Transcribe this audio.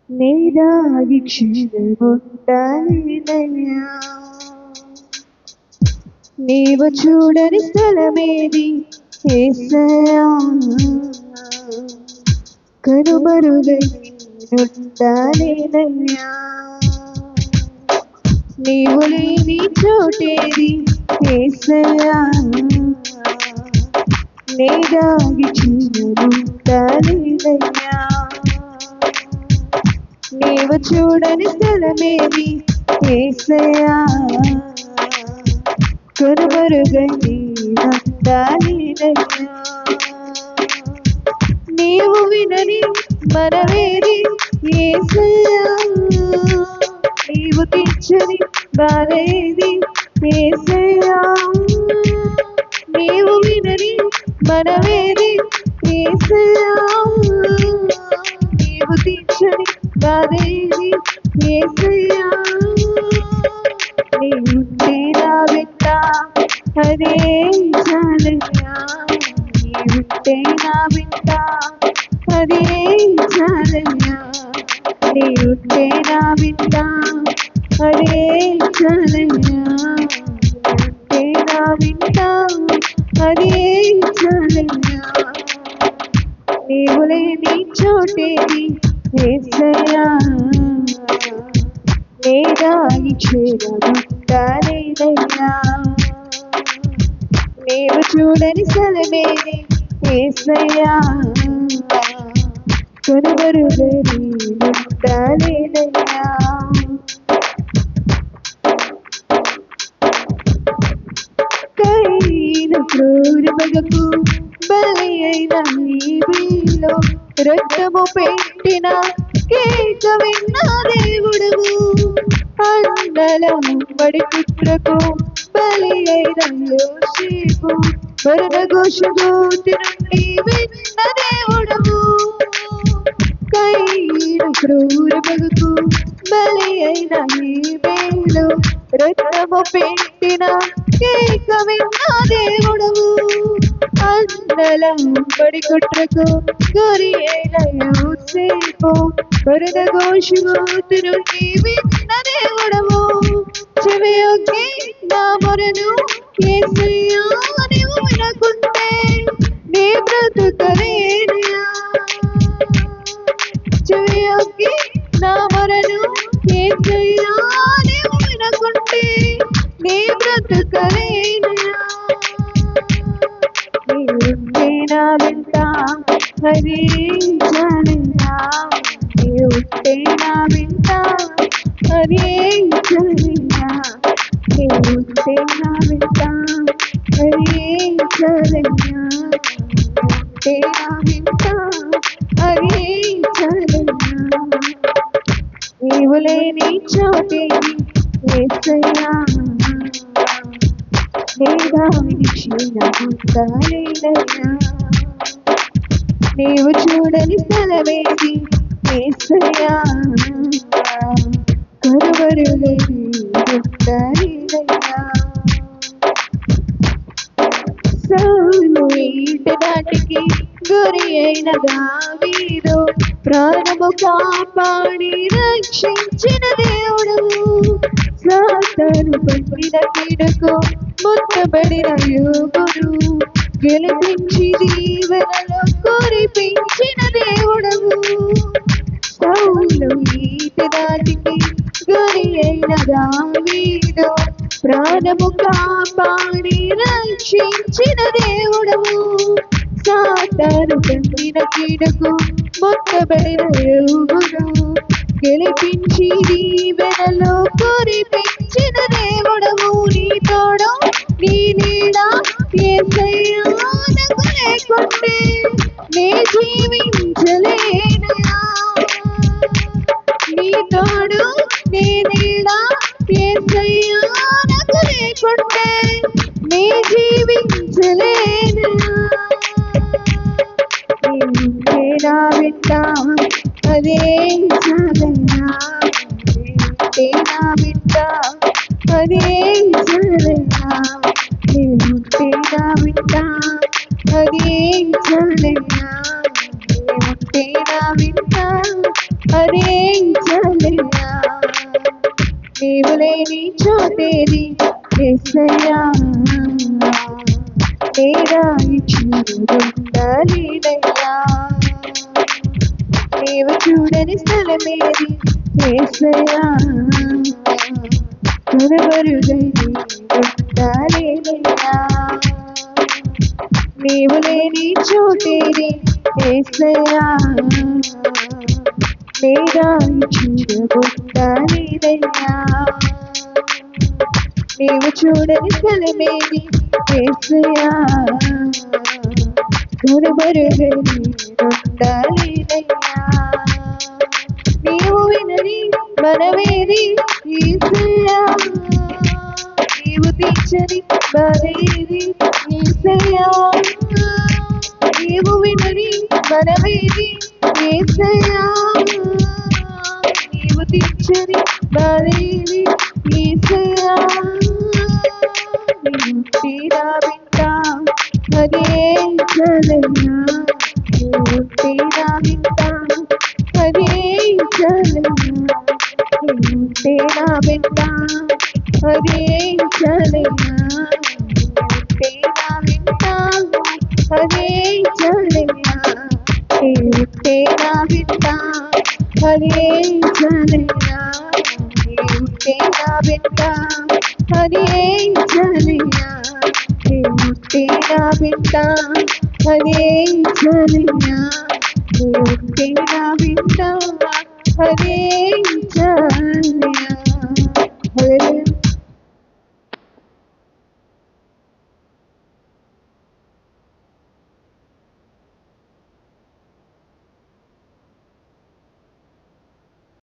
నీదాగి క్షణముండాలినయ్యా నీవు చూడని స్థలమేది యేసయ్యా కనుమరుగై ఉండాలినయ్యా నీవు లేని చోటేది యేసయ్యా నీదాగి క్షణముండాలినయ్యా నీవు చూడని స్థలమేది యేసయ్యా కనుమరుగై ఉండాలినయ్యా నీవు వినని మనవేది యేసయ్యా నీవు తీర్చని బాధేది యేసయ్యా నీవు వినని మనవేది యేసయ్యా నీవు తీర్చని బాధేది యేసయ్యా నీవుంటే నా వెంట అదే చాలయ్యా నీవుంటే నా వెంట అదే చాలయ్యా నీవుంటే నా వెంట అదే చాలయ్యా నీవుంటే నా వెంట అదే చాలయ్యా నీవు లేని చోటేది యేసయ్యా నీదాగి క్షణముండాలినయ్యా నీవు చూడని స్థలమేది యేసయ్యా కనుమరుగై ఉండాలినయ్యా కయ్యిన క్రూరమగకు బలి అయిన నీలో రక్తము పెట్టిన కేక విన్న దేవుడవు అండల బడి పుత్రకు బలి అయిన యోసేపు వరద ఘోషగోతి నుండి విన్న దేవుడవు కయ్యిన క్రూర మగకు బలి అయిన నీలో రక్తము పెట్టిన కేక విన్న దేవుడవు అందల బడి కుట్రకు గురి అయిన యోసేపు వరద ఘోషగోతి నుండి విన్న దేవుడవు చెవియొగ్గి నా మొరను యేసయ్యా నీవు వినకుంటే నీ బ్రతుకలేనయ్యా చెవియొగ్గి నా మొరను యేసయ్యా నీవు వినకుంటే నీ బ్రతుకలేనయ్యా నీవుంటే నా వెంట అదే చాలయ్యా నీవుంటే నా వెంట అదే చాలయ్యా నీవుంటే నా వెంట అదే చాలయ్యా నీవుంటే నా వెంట అదే చాలయ్యా నీవు లేని చోటేది యేసయ్యా నీదాగి క్షణముండాలినయ్యా నీవు చూడని స్థలమేది యేసయ్యా కనుమరుగై ఉండాలినయ్యా సౌలు ఈట దాటికి గురి అయిన దావీదు ప్రాణము కాపాడి రక్షించిన దేవుడవు సాతాను పట్టిన కీడుకు ముట్టబడిన యోగుడు గెలిపించి దీవెనలో కురిపించిన దేవుడవు సౌలు ఈట దాటికి గురి అయిన దావీదు ప్రాణము కాపాడి రక్షించిన దేవుడవు సాతాను పట్టిన కీడుకు ముట్టబడిన యోగుడు గెలిపించి దీవెనలో కురిపించిన దేవుడవు నీ తోడు నీ నీడ యేసయ్యా నాకు లేకుంటే నే జీవించలేనయ్యా నీ తోడు నీ నీడ యేసయ్యా నాకు లేకుంటే నే జీవించలేనయ్యా నీవుంటే నా వెంట అదే చాలయ్యా నీవుంటే నా వెంట అదే చలయా నీవుంటే నా బిడ్డ అదే చలయా నీవుంటే నా బిడ్డ అదే చలయా నీవు లేని చోటేది యేసయ్యా నేరా ఇచ్చుకుంటలేదయ్యా నీవు చూడని స్థలమేది యేసయ్యా కనబరుగైలేదయ్యా నీవు లేని చోటేది యేసయ్యా నేరా ఇచ్చుకుంటలేదయ్యా నీవు చూడని స్థలమేది యేసయ్యా కనబరుగైలేదయ్యా నీవు వినని మనమేది యేసయ్యా నీవు తీర్చని బాధేది యేసయ్యా నీవు వినని మనమేది యేసయ్యా నీవు తీర్చని బాధేది యేసయ్యా నీవుంటే నా బిడ్డ అదే చలయా నీవుంటే నా బిడ్డ అదే చలయా నీవుంటే నా బిడ్డ అదే చలయా నీవుంటే నా బిడ్డ అదే చలయా నీవుంటే నా బిడ్డ అదే చలయా నీవుంటే నా బిడ్డ అదే చలయా నీవుంటే నా బిడ్డ అదే చలయా నీవుంటే నా బిడ్డ అదే చలయా